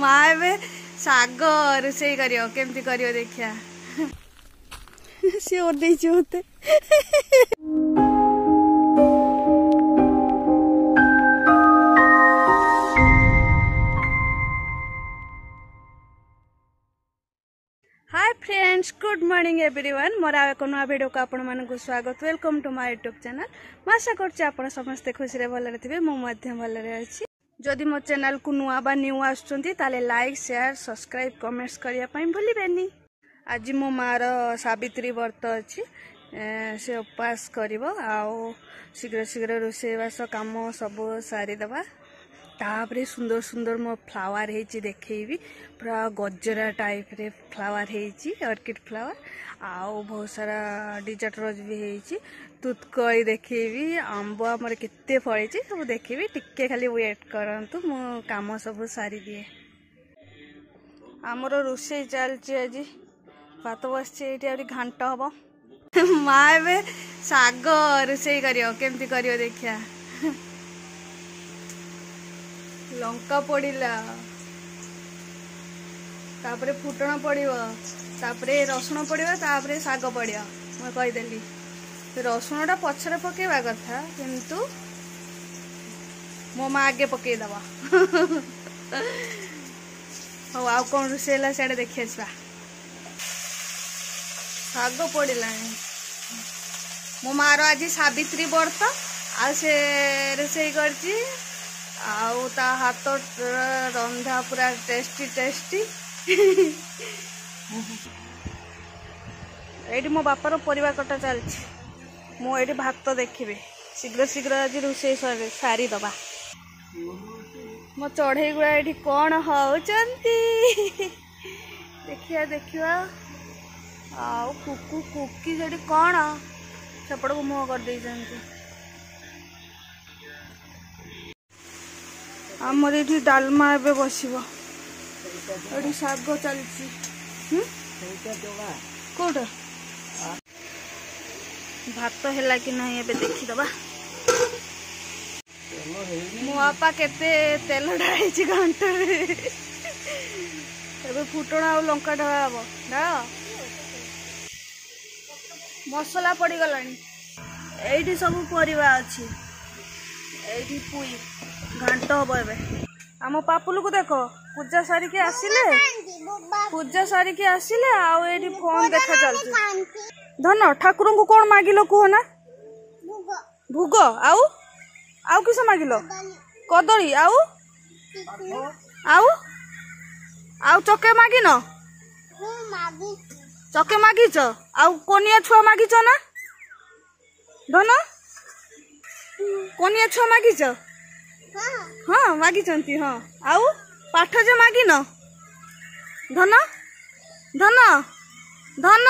माँ ए शाग रोषे करमती कर देखिया सी ओदे मत hi friends good morning everyone मोर आ एक नुआ वीडियो को आपण मानक स्वागत welcome to my YouTube channel आशा करछि आपण समस्त खुशी रे भलरे थिबे मु मध्य भलरे अछि जदि मो चैनल को नुआ बा न्यू आछुंती ताले लाइक शेयर सब्सक्राइब कमेंट्स करिया पई भूलिबेनी। आज मो मार सावित्री व्रत अछि से उपवास करिवो आउ शीघ्र शीघ्र रोषेईबास काम सब सारी दबा तापरे सुंदर सुंदर मो फ्लावर हेची देखैबी पूरा गजरा टाइप रे फ्लावर हेची ऑर्किड फ्लावर आउ बहुत सारा डिजर्ट रोज भी हेची तुतकई देखैबी आंबो हमर केते फळेची सब देखैबी टिक्के खाली वेट करंतु मो काम सब सारी दिए। हमरो रोषेई चलची आज भात बसची एठी आरी घांट हबो माँ ए शाग रोषेई केमती करियो देखिया लंका पड़िला तापरे फुटण पड़िबो तापरे रसुण पड़िबो तापरे शाग पड़ियो मैं कहिदेली रसुणटा पछरे पकेबा कथा किंतु मो माँ आगे पकई दबा हो आउ कौन रोषेईला सियाडे देखि आसबा शाग पड़िला मो मार आज सावित्री व्रत आ से रोषेई करची आउ ता हाथ रंधा पूरा टेस्टी टेस्टी एठी मो बापार परिवा कटा चलछि मो एठी भात देखिबे शीघ्र शीघ्र आज रोषेई सारी दबा मो चढ़ई गुड़ा एठी कौन होचंती देखिया देखिया आउ कुकु कुकी जेठी कौन सेपट को मुह कर देइछंती आमर ये डालमा एबे बसिबो एडी शाग चलछि कोड भात हैला कि नहीं एबे देखि दबा मो आपा केते तेल ढाईछि घंटा रे एबे फुटण आ लंका ढाबो ना मसला पड़ी गलानी एठी सब परिवा अछि एठी पुई घांट हम ए आम पापुलू को देख पूजा सारिके आसिले आउ एठी फोन देखा चलछि धन ठाकुर को कौन मागिलो कहो ना भोग आउ आउ किस मागिलो कदली आउ आउ आउ चके मागिन चके मागिच आउ कोनिया छुआ मागिच ना धन कोनिया छुआ मागिच हाँ मागिचंती हाँ आउ पाठ जे मागिन धन धन धन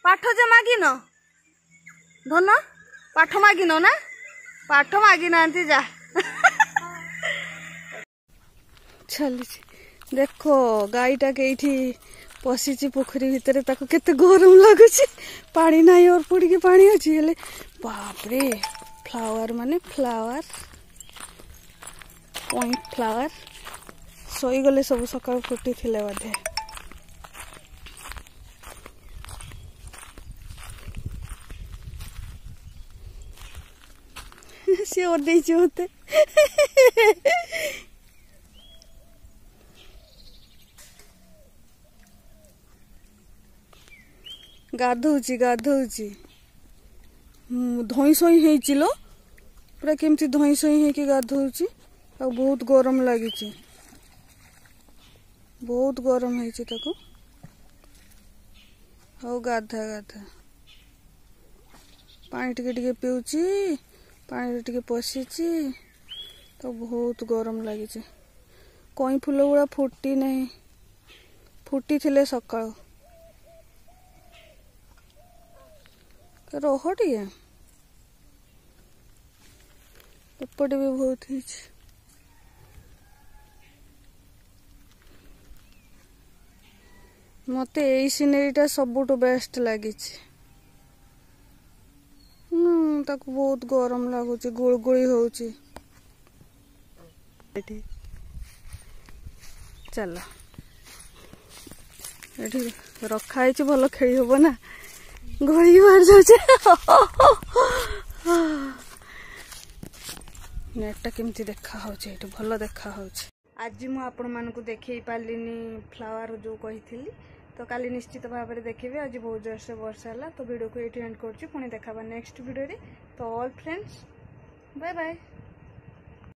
पाठ जे मागिन धन पाठ मागिन ना पाठ मागी नांती जा चल देखो गाईटा केठी पशिची पोखरी भितर ताको केते गरम लागुची पानी नाही और पुड़ी के पानी अछि हेले बाप रे फ्लावर माने फ्लावर पॉइंट फ्लावर सोई गले सब सकाळ फुटी थिले बधे से और देछि होते गाधौची गाधौची धई सई हेचिलो पूरा केमती धई सई हे कि गाधौची आ बहुत गरम लागिची बहुत गरम हेची ताको हो गाधा गाधा पानी टिके टिके पिउची पानी टिके पशिची तो बहुत गरम लागिची कई फूल गुड़ा फुटी नहीं फुटी थिले सकाळ रह टे एपटे भी बहुत हेची मते एई सिनेरीटा सबुठु बेस्ट लागिची ताको बहुत गरम लगुच गुड़गुड़ी होची चल ये रखाई भल खेली हम ना गई बाहर जाऊे नेटा केमती देखा भल देखा आज मु आपण मानक देखे पार्लिनी फ्लावर जो कही तो काली निश्चित भाव में देखिए। आज बहुत जोर से वर्षा है तो वीडियो को ये एंड कर पुणी देखा नेक्स्ट वीडियो रे। तो ऑल फ्रेंड्स बाय बाय।